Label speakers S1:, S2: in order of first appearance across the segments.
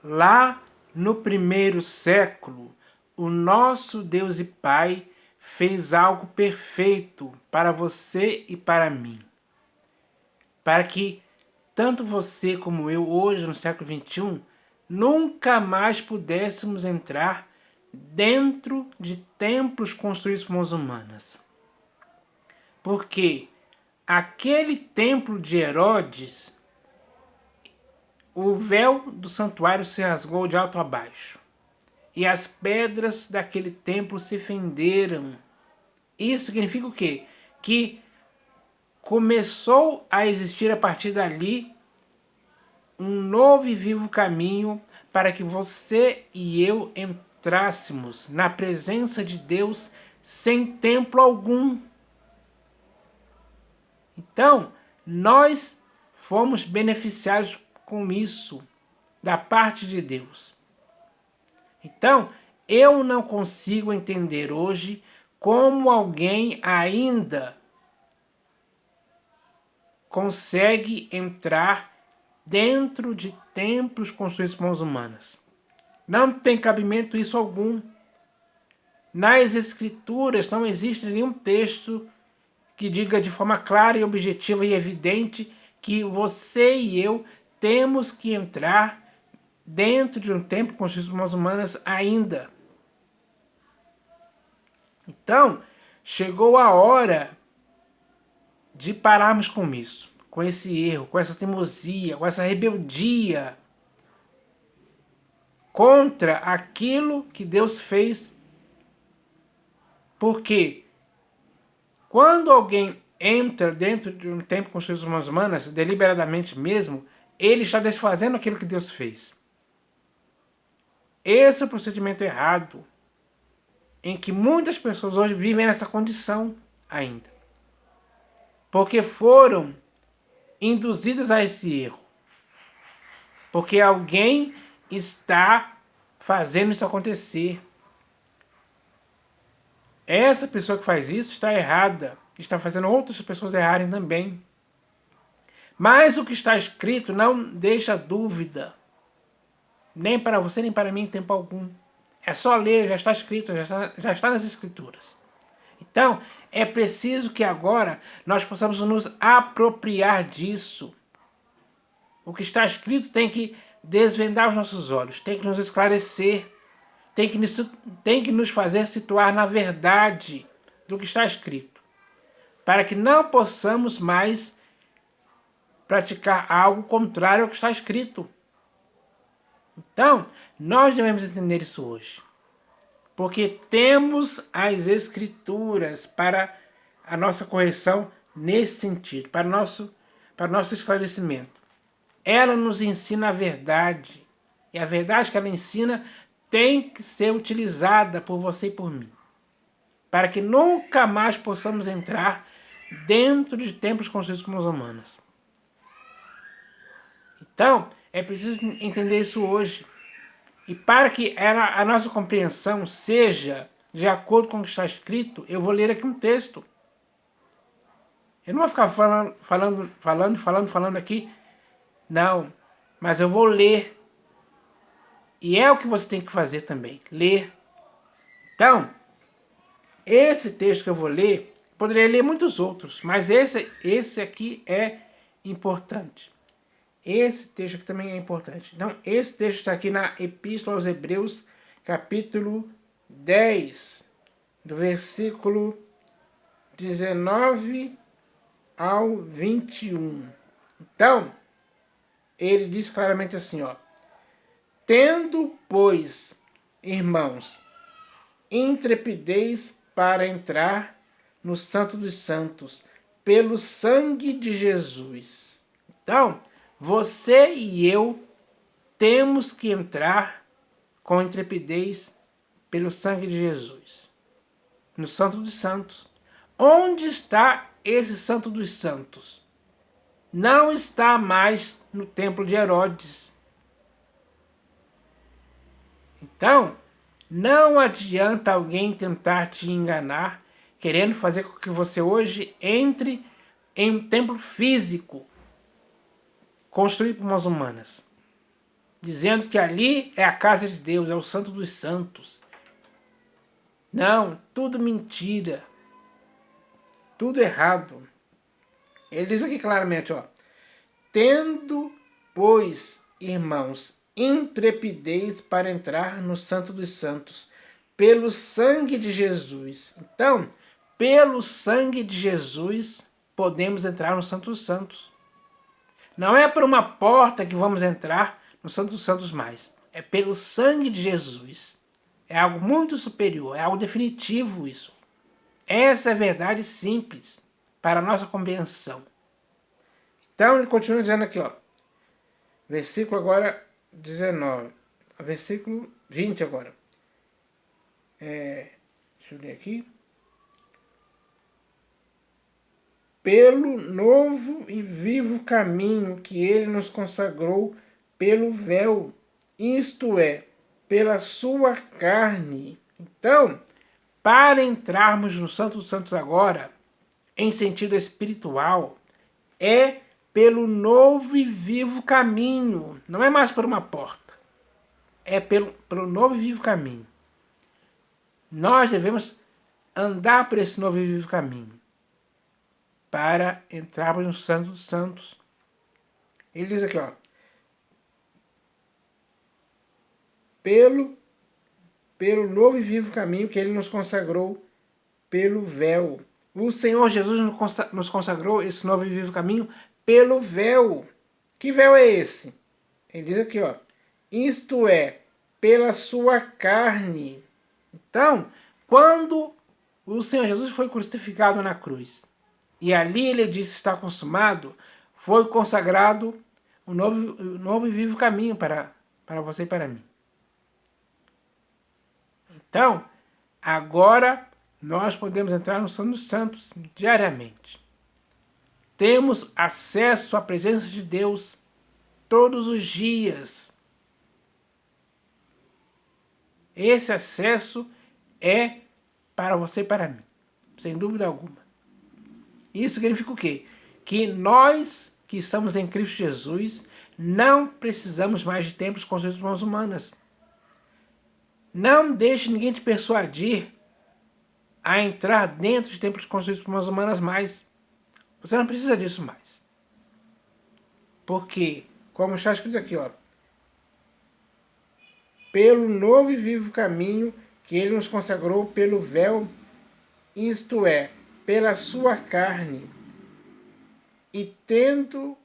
S1: Lá no primeiro século, o nosso Deus e Pai fez algo perfeito para você e para mim. Para que tanto você como eu, hoje no século XXI, nunca mais pudéssemos entrar dentro de templos construídos por mãos humanas. Porque aquele templo de Herodes, o véu do santuário se rasgou de alto a baixo. E as pedras daquele templo se fenderam. Isso significa o quê? Que começou a existir a partir dali um novo e vivo caminho para que você e eu entrássemos na presença de Deus sem templo algum. Então, nós fomos beneficiados com isso da parte de Deus. Então, eu não consigo entender hoje como alguém ainda consegue entrar dentro de templos construídos por mãos humanas. Não tem cabimento isso algum. Nas Escrituras não existe nenhum texto que diga de forma clara e objetiva e evidente que você e eu temos que entrar dentro de um templo construído por mãos humanas ainda. Então, chegou a hora de pararmos com isso, com esse erro, com essa teimosia, com essa rebeldia contra aquilo que Deus fez. Porque quando alguém entra dentro de um templo construído por mãos humanas, deliberadamente mesmo, ele está desfazendo aquilo que Deus fez. Esse é o procedimento errado, em que muitas pessoas hoje vivem nessa condição ainda. Porque foram induzidas a esse erro. Porque alguém está fazendo isso acontecer. Essa pessoa que faz isso está errada. Está fazendo outras pessoas errarem também. Mas o que está escrito não deixa dúvida. Nem para você, nem para mim em tempo algum. É só ler, já está escrito, já está nas Escrituras. Então, é preciso que agora nós possamos nos apropriar disso. O que está escrito tem que desvendar os nossos olhos, tem que nos esclarecer, tem que nos fazer situar na verdade do que está escrito, para que não possamos mais praticar algo contrário ao que está escrito. Então, nós devemos entender isso hoje, porque temos as Escrituras para a nossa correção nesse sentido, para o nosso esclarecimento. Ela nos ensina a verdade, e a verdade que ela ensina tem que ser utilizada por você e por mim, para que nunca mais possamos entrar dentro de templos construídos por mãos humanas. Então, é preciso entender isso hoje. E para que a nossa compreensão seja de acordo com o que está escrito, eu vou ler aqui um texto. Eu não vou ficar falando aqui. Não, mas eu vou ler. E é o que você tem que fazer também, ler. Então, esse texto que eu vou ler, poderia ler muitos outros, mas esse aqui é importante. Esse texto aqui também é importante. Então, esse texto está aqui na Epístola aos Hebreus, capítulo 10, do versículo 19 ao 21. Então, ele diz claramente assim, ó: tendo, pois, irmãos, intrepidez para entrar no Santo dos Santos, pelo sangue de Jesus. Então, você e eu temos que entrar com intrepidez pelo sangue de Jesus, no Santo dos Santos. Onde está esse Santo dos Santos? Não está mais no templo de Herodes. Então, não adianta alguém tentar te enganar, querendo fazer com que você hoje entre em um templo físico, construído por mãos humanas. dizendo que ali é a casa de Deus, é o Santo dos Santos. Não, tudo mentira. Tudo errado. Ele diz aqui claramente, ó. Tendo, pois, irmãos, intrepidez para entrar no Santo dos Santos, pelo sangue de Jesus. Então, pelo sangue de Jesus, podemos entrar no Santo dos Santos. Não é por uma porta que vamos entrar no Santo dos Santos mais. É pelo sangue de Jesus. É algo muito superior, é algo definitivo isso. Essa é a verdade simples para a nossa compreensão. Então ele continua dizendo aqui, ó. Versículo agora 19. Versículo 20 agora. Deixa eu ler aqui. Pelo novo e vivo caminho que ele nos consagrou pelo véu, isto é, pela sua carne. Então, para entrarmos no Santo dos Santos agora, em sentido espiritual, é pelo novo e vivo caminho. Não é mais por uma porta. É pelo novo e vivo caminho. Nós devemos andar por esse novo e vivo caminho para entrarmos no Santo dos Santos. Ele diz aqui, ó. Pelo novo e vivo caminho que ele nos consagrou pelo véu. O Senhor Jesus nos consagrou esse novo e vivo caminho pelo véu. Que véu é esse? Ele diz aqui, ó. Isto é, pela sua carne. Então, quando o Senhor Jesus foi crucificado na cruz, e ali ele disse está consumado, foi consagrado o novo e vivo caminho para você e para mim. Então, agora nós podemos entrar no Santo dos Santos diariamente. Temos acesso à presença de Deus todos os dias. Esse acesso é para você e para mim, sem dúvida alguma. Isso significa o quê? Que nós que estamos em Cristo Jesus não precisamos mais de templos construídos por mãos humanas. Não deixe ninguém te persuadir a entrar dentro de templos construídos por mãos humanas mais. Você não precisa disso mais. Porque, como está escrito aqui, ó, pelo novo e vivo caminho que ele nos consagrou pelo véu, isto é, pela sua carne, e tendo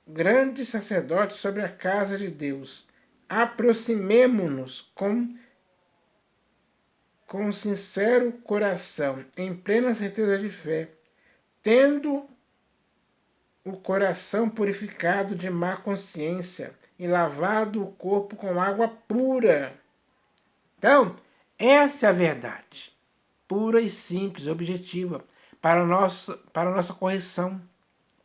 S1: grande sacerdote sobre a casa de Deus, aproximemo-nos com sincero coração, em plena certeza de fé, tendo o coração purificado de má consciência e lavado o corpo com água pura. Então, essa é a verdade, pura e simples, objetiva, para a nossa correção.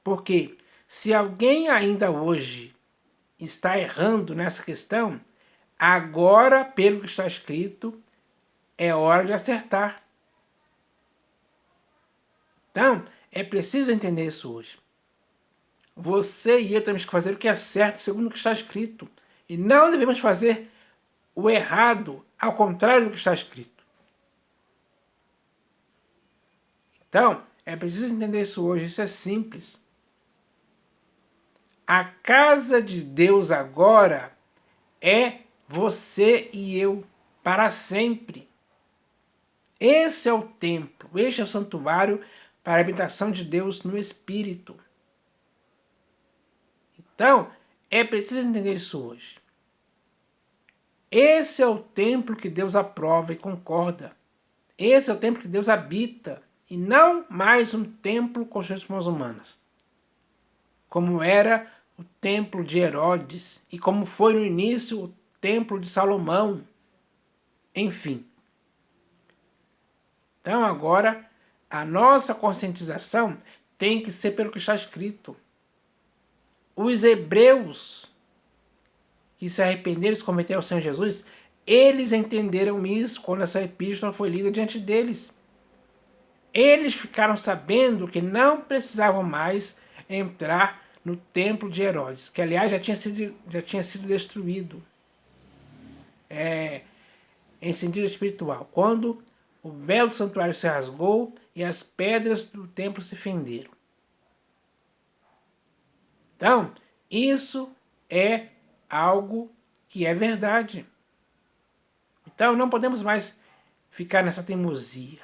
S1: Porque se alguém ainda hoje está errando nessa questão, agora, pelo que está escrito, é hora de acertar. Então, é preciso entender isso hoje. Você e eu temos que fazer o que é certo, segundo o que está escrito. E não devemos fazer o errado, ao contrário do que está escrito. Então, é preciso entender isso hoje, isso é simples. A casa de Deus agora é você e eu, para sempre. Esse é o templo, este é o santuário para a habitação de Deus no Espírito. Então, é preciso entender isso hoje. Esse é o templo que Deus aprova e concorda. Esse é o templo que Deus habita, e não mais um templo construído por mãos humanas, como era o templo de Herodes, e como foi no início o templo de Salomão. Enfim. Então agora, a nossa conscientização tem que ser pelo que está escrito. Os hebreus que se arrependeram e se converteram ao Senhor Jesus, eles entenderam isso quando essa epístola foi lida diante deles. Eles ficaram sabendo que não precisavam mais entrar no templo de Herodes, que aliás já tinha sido destruído em sentido espiritual, quando o véu do santuário se rasgou e as pedras do templo se fenderam. Então, isso é algo que é verdade. Então, não podemos mais ficar nessa teimosia.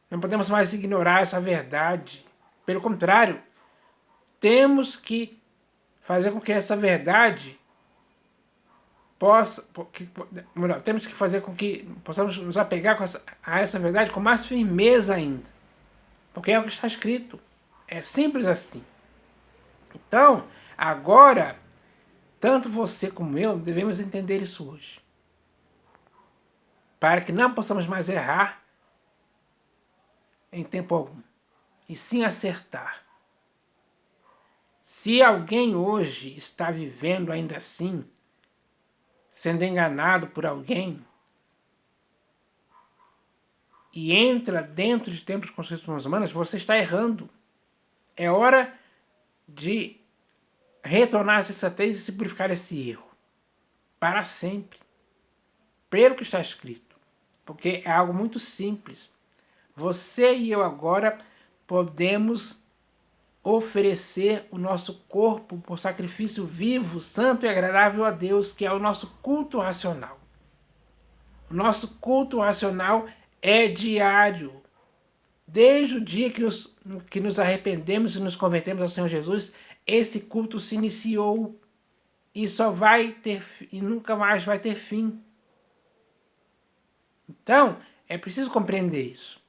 S1: Não podemos mais ignorar essa verdade. Pelo contrário, temos que fazer com que essa verdade temos que fazer com que possamos nos apegar a essa verdade com mais firmeza ainda. Porque é o que está escrito. É simples assim. Então, agora, tanto você como eu devemos entender isso hoje. Para que não possamos mais errar em tempo algum. E sim acertar. Se alguém hoje está vivendo ainda assim, sendo enganado por alguém, e entra dentro de templos construídos por humanos, você está errando. É hora de retornar à sensatez e se purificar esse erro. Para sempre. Pelo que está escrito. Porque é algo muito simples. Você e eu agora podemos oferecer o nosso corpo por sacrifício vivo, santo e agradável a Deus, que é o nosso culto racional. O nosso culto racional é diário. Desde o dia que nos arrependemos e nos convertemos ao Senhor Jesus, esse culto se iniciou e e nunca mais vai ter fim. Então, é preciso compreender isso.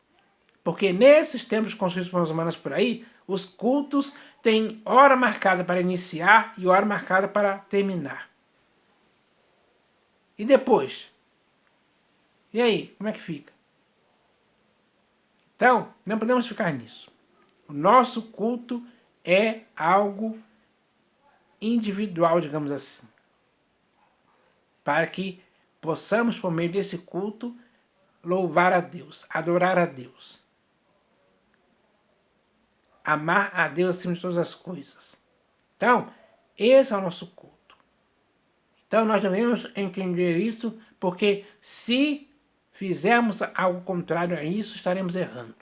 S1: Porque nesses templos construídos por humanos por aí, os cultos têm hora marcada para iniciar e hora marcada para terminar. E depois? E aí, como é que fica? Então, não podemos ficar nisso. O nosso culto é algo individual, digamos assim. Para que possamos, por meio desse culto, louvar a Deus, adorar a Deus. Amar a Deus acima de todas as coisas. Então, esse é o nosso culto. Então, nós devemos entender isso, porque se fizermos algo contrário a isso, estaremos errando.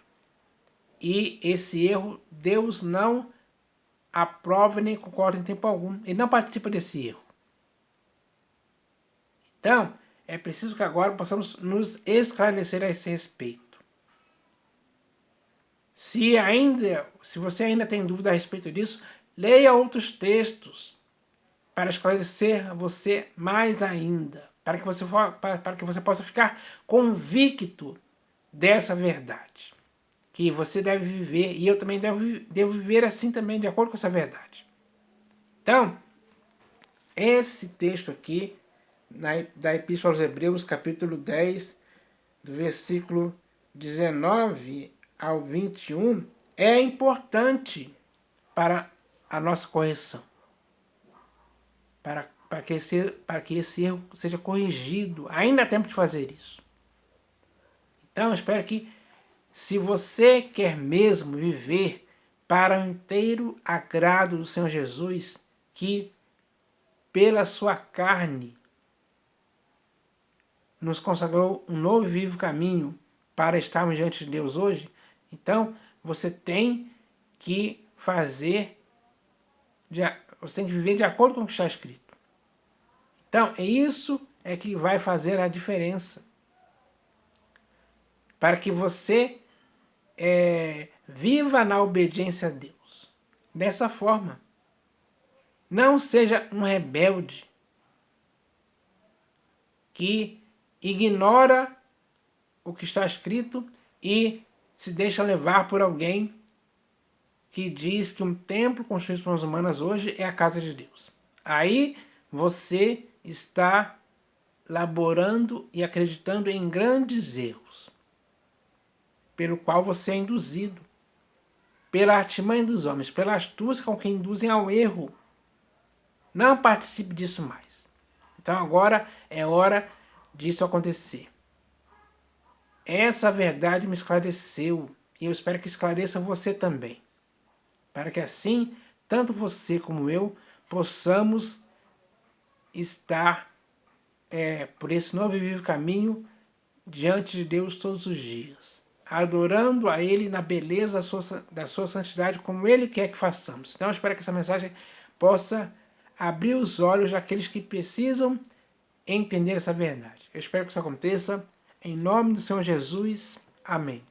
S1: E esse erro, Deus não aprova nem concorda em tempo algum. Ele não participa desse erro. Então, é preciso que agora possamos nos esclarecer a esse respeito. Se você ainda tem dúvida a respeito disso, leia outros textos para esclarecer a você mais ainda, para que você possa ficar convicto dessa verdade, que você deve viver, e eu também devo viver assim também, de acordo com essa verdade. Então, esse texto aqui, da Epístola aos Hebreus, capítulo 10, do versículo 19 ao 21, é importante para a nossa correção. Para que esse erro seja corrigido. Ainda há tempo de fazer isso. Então, eu espero que, se você quer mesmo viver para o inteiro agrado do Senhor Jesus, que pela sua carne nos consagrou um novo e vivo caminho para estarmos diante de Deus hoje, então você tem que viver de acordo com o que está escrito. Então, isso é que vai fazer a diferença. Para que você viva na obediência a Deus. Dessa forma. Não seja um rebelde que ignora o que está escrito e se deixa levar por alguém que diz que um templo construído por mãos humanas hoje é a casa de Deus. Aí você está laborando e acreditando em grandes erros, pelo qual você é induzido, pela artimanha dos homens, pela astúcia com que induzem ao erro. Não participe disso mais. Então agora é hora disso acontecer. Essa verdade me esclareceu, e eu espero que esclareça você também, para que assim, tanto você como eu, possamos estar por esse novo e vivo caminho diante de Deus todos os dias, adorando a Ele na beleza da sua santidade, como Ele quer que façamos. Então, eu espero que essa mensagem possa abrir os olhos daqueles que precisam entender essa verdade. Eu espero que isso aconteça. Em nome do Senhor Jesus. Amém.